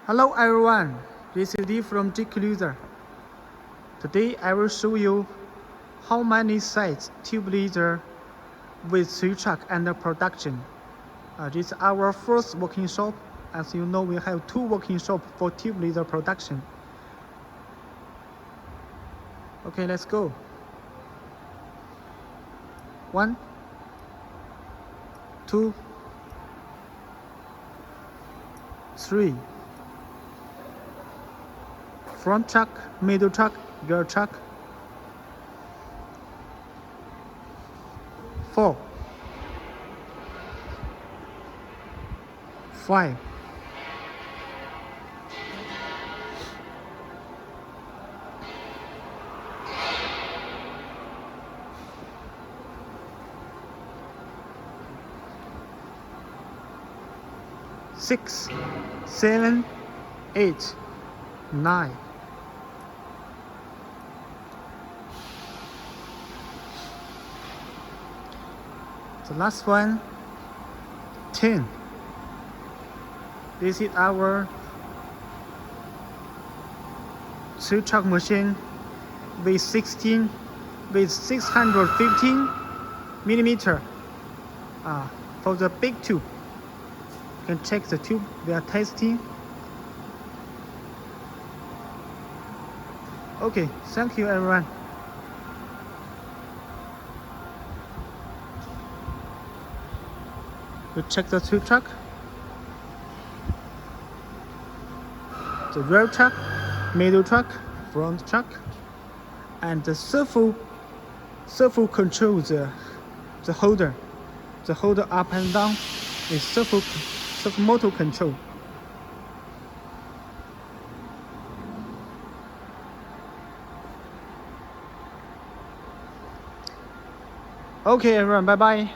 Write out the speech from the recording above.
Hello everyone, this is Dee from GCLuiser. Today I will show you how many sites tube leader with 3 truck under production. This is our first working shop. As you know, we have 2 working shops for tube leader production. Okay, let's go. 1, 2, 3. Front truck, middle truck, rear truck. 4, 5, 6, 7, 8, 9. The last one, 10. This is our 3 truck machine with 615 millimeter. For the big tube, you can check the tube we are testing. Okay, thank you everyone. You check the 2 truck, the rear truck, middle truck, front truck, and the servo controls the holder. The holder up and down is servo motor control. Okay everyone, bye bye.